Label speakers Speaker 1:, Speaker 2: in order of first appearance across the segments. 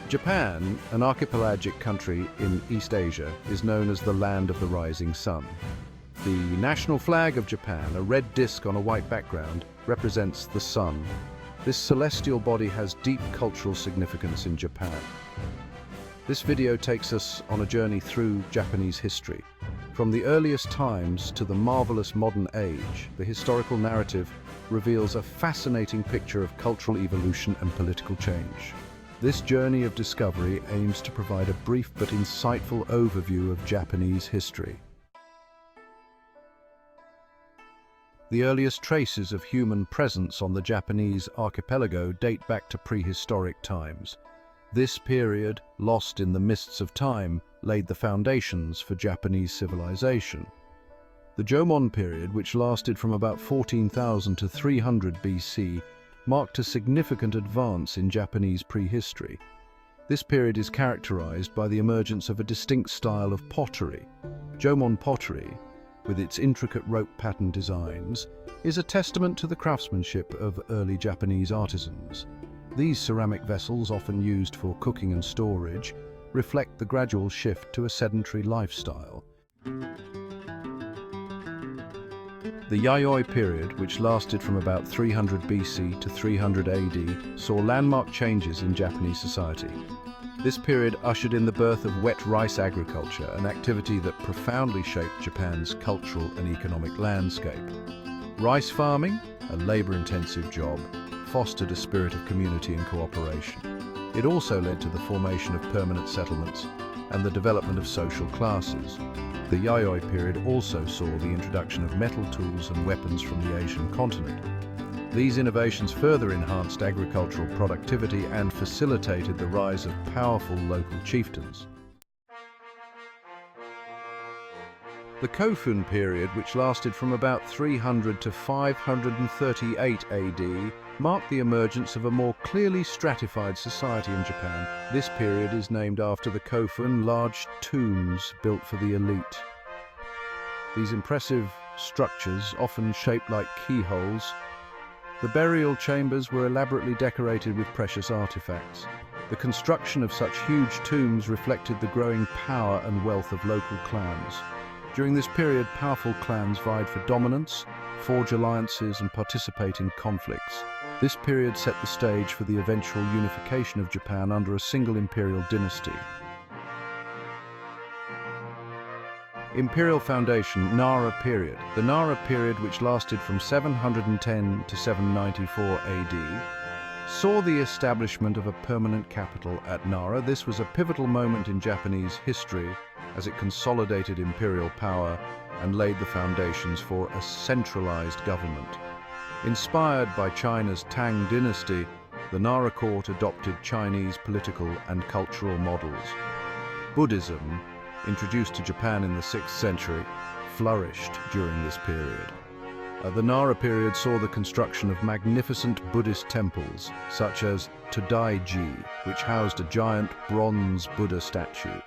Speaker 1: Japan, an archipelagic country in East Asia, is known as the land of the rising sun. The national flag of Japan, a red disc on a white background, represents the sun. This celestial body has deep cultural significance in Japan. This video takes us on a journey through Japanese history. From the earliest times to the marvelous modern age, the historical narrative reveals a fascinating picture of cultural evolution and political change. This journey of discovery aims to provide a brief but insightful overview of Japanese history. The earliest traces of human presence on the Japanese archipelago date back to prehistoric times. This period, lost in the mists of time, laid the foundations for Japanese civilization. The Jomon period, which lasted from about 14,000 to 300 BC, marked a significant advance in Japanese prehistory. This period is characterized by the emergence of a distinct style of pottery. Jomon pottery, with its intricate rope pattern designs, is a testament to the craftsmanship of early Japanese artisans. These ceramic vessels, often used for cooking and storage, reflect the gradual shift to a sedentary lifestyle. The Yayoi period, which lasted from about 300 BC to 300 AD, saw landmark changes in Japanese society. This period ushered in the birth of wet rice agriculture, an activity that profoundly shaped Japan's cultural and economic landscape. Rice farming, a labor-intensive job, fostered a spirit of community and cooperation. It also led to the formation of permanent settlements and the development of social classes. The Yayoi period also saw the introduction of metal tools and weapons from the Asian continent. These innovations further enhanced agricultural productivity and facilitated the rise of powerful local chieftains. The Kofun period, which lasted from about 300 to 538 AD, marked the emergence of a more clearly stratified society in Japan. This period is named after the Kofun, large tombs built for the elite. These impressive structures, often shaped like keyholes, the burial chambers were elaborately decorated with precious artifacts. The construction of such huge tombs reflected the growing power and wealth of local clans. During this period, powerful clans vied for dominance, forge alliances, and participate in conflicts. This period set the stage for the eventual unification of Japan under a single imperial dynasty. Imperial foundation, Nara period. The Nara period, which lasted from 710 to 794 AD, saw the establishment of a permanent capital at Nara. This was a pivotal moment in Japanese history as it consolidated imperial power and laid the foundations for a centralized government. Inspired by China's Tang dynasty, the Nara court adopted Chinese political and cultural models. Buddhism, introduced to Japan in the 6th century, flourished during this period. The Nara period saw the construction of magnificent Buddhist temples, such as Todaiji, which housed a giant bronze Buddha statue.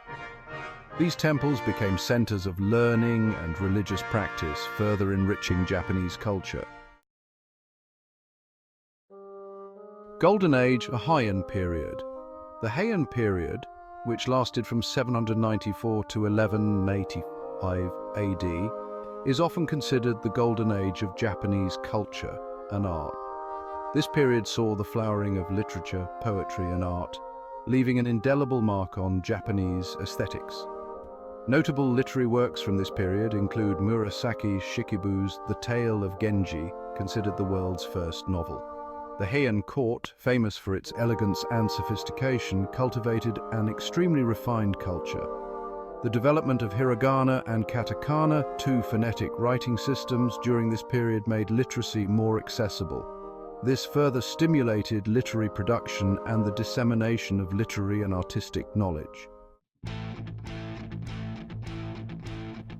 Speaker 1: These temples became centers of learning and religious practice, further enriching Japanese culture. Golden Age, a Heian period. The Heian period, which lasted from 794 to 1185 AD, is often considered the golden age of Japanese culture and art. This period saw the flowering of literature, poetry, and art, leaving an indelible mark on Japanese aesthetics. Notable literary works from this period include Murasaki Shikibu's The Tale of Genji, considered the world's first novel. The Heian court, famous for its elegance and sophistication, cultivated an extremely refined culture. The development of hiragana and katakana, two phonetic writing systems, during this period made literacy more accessible. This further stimulated literary production and the dissemination of literary and artistic knowledge.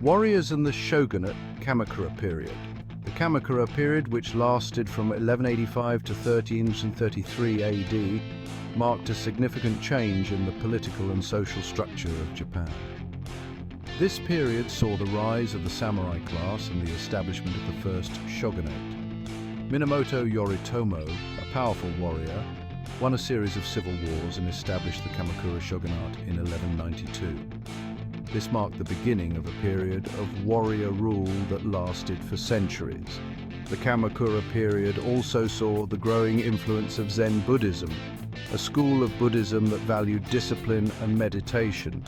Speaker 1: Warriors and the Shogunate, Kamakura period. The Kamakura period, which lasted from 1185 to 1333 AD, marked a significant change in the political and social structure of Japan. This period saw the rise of the samurai class and the establishment of the first shogunate. Minamoto Yoritomo, a powerful warrior, won a series of civil wars and established the Kamakura shogunate in 1192. This marked the beginning of a period of warrior rule that lasted for centuries. The Kamakura period also saw the growing influence of Zen Buddhism, a school of Buddhism that valued discipline and meditation.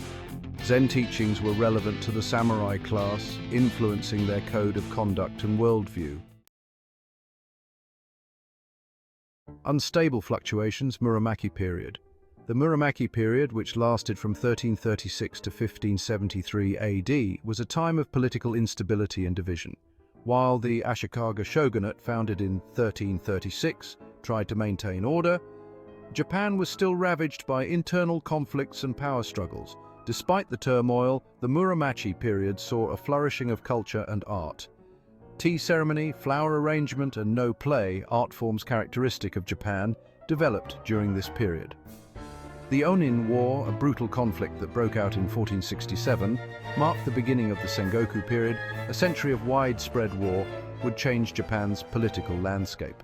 Speaker 1: Zen teachings were relevant to the samurai class, influencing their code of conduct and worldview. Unstable fluctuations, Muromachi period. The Muromachi period, which lasted from 1336 to 1573 AD, was a time of political instability and division. While the Ashikaga shogunate, founded in 1336, tried to maintain order, Japan was still ravaged by internal conflicts and power struggles. Despite the turmoil, the Muromachi period saw a flourishing of culture and art. Tea ceremony, flower arrangement, and no play, art forms characteristic of Japan, developed during this period. The Onin War, a brutal conflict that broke out in 1467, marked the beginning of the Sengoku period. A century of widespread war would change Japan's political landscape.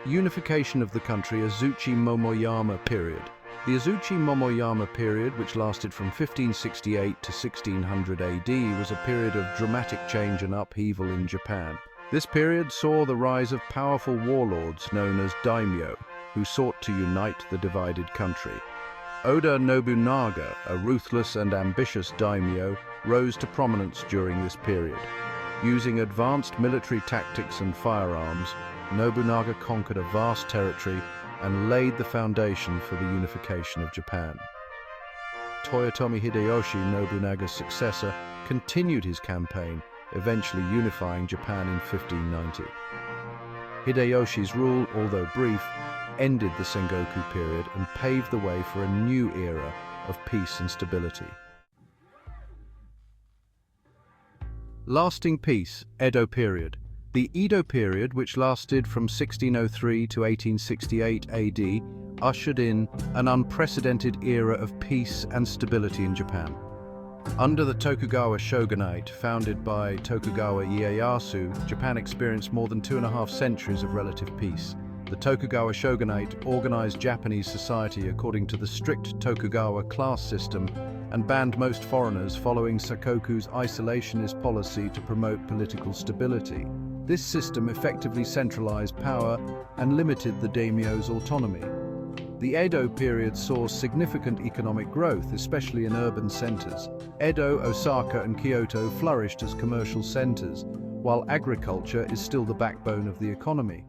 Speaker 1: Unification of the country, Azuchi Momoyama period. The Azuchi Momoyama period, which lasted from 1568 to 1600 AD, was a period of dramatic change and upheaval in Japan. This period saw the rise of powerful warlords known as daimyo, who sought to unite the divided country. Oda Nobunaga, a ruthless and ambitious daimyo, rose to prominence during this period. Using advanced military tactics and firearms, Nobunaga conquered a vast territory and laid the foundation for the unification of Japan. Toyotomi Hideyoshi, Nobunaga's successor, continued his campaign, eventually unifying Japan in 1590. Hideyoshi's rule, although brief, ended the Sengoku period and paved the way for a new era of peace and stability. Lasting peace, Edo period. The Edo period, which lasted from 1603 to 1868 AD, ushered in an unprecedented era of peace and stability in Japan. Under the Tokugawa shogunate, founded by Tokugawa Ieyasu, Japan experienced more than 2.5 centuries of relative peace. The Tokugawa shogunate organized Japanese society according to the strict Tokugawa class system and banned most foreigners, following Sakoku's isolationist policy to promote political stability. This system effectively centralized power and limited the daimyo's autonomy. The Edo period saw significant economic growth, especially in urban centers. Edo, Osaka, and Kyoto flourished as commercial centers, while agriculture is still the backbone of the economy.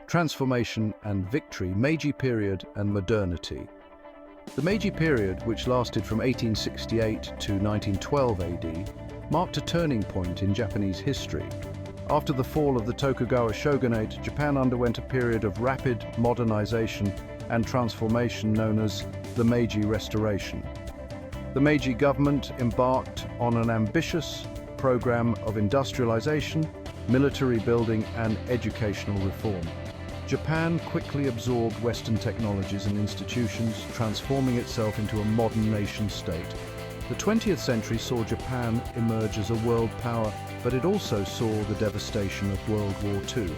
Speaker 1: Transformation and victory, Meiji period and modernity. The Meiji period, which lasted from 1868 to 1912 AD, marked a turning point in Japanese history. After the fall of the Tokugawa shogunate, Japan underwent a period of rapid modernization and transformation known as the Meiji Restoration. The Meiji government embarked on an ambitious program of industrialization, military building, and educational reform. Japan quickly absorbed Western technologies and institutions, transforming itself into a modern nation-state. The 20th century saw Japan emerge as a world power, but it also saw the devastation of World War II.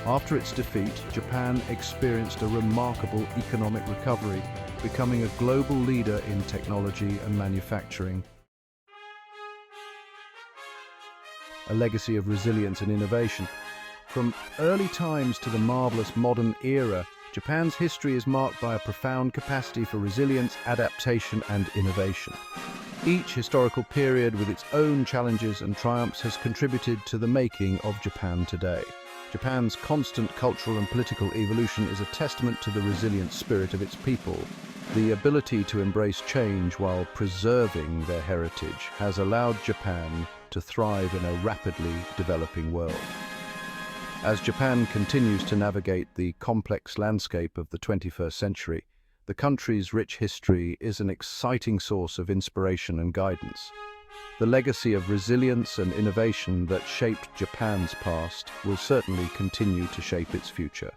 Speaker 1: After its defeat, Japan experienced a remarkable economic recovery, becoming a global leader in technology and manufacturing. A legacy of resilience and innovation. From early times to the marvelous modern era, Japan's history is marked by a profound capacity for resilience, adaptation, and innovation. Each historical period, with its own challenges and triumphs, has contributed to the making of Japan today. Japan's constant cultural and political evolution is a testament to the resilient spirit of its people. The ability to embrace change while preserving their heritage has allowed Japan to thrive in a rapidly developing world. As Japan continues to navigate the complex landscape of the 21st century, the country's rich history is an exciting source of inspiration and guidance. The legacy of resilience and innovation that shaped Japan's past will certainly continue to shape its future.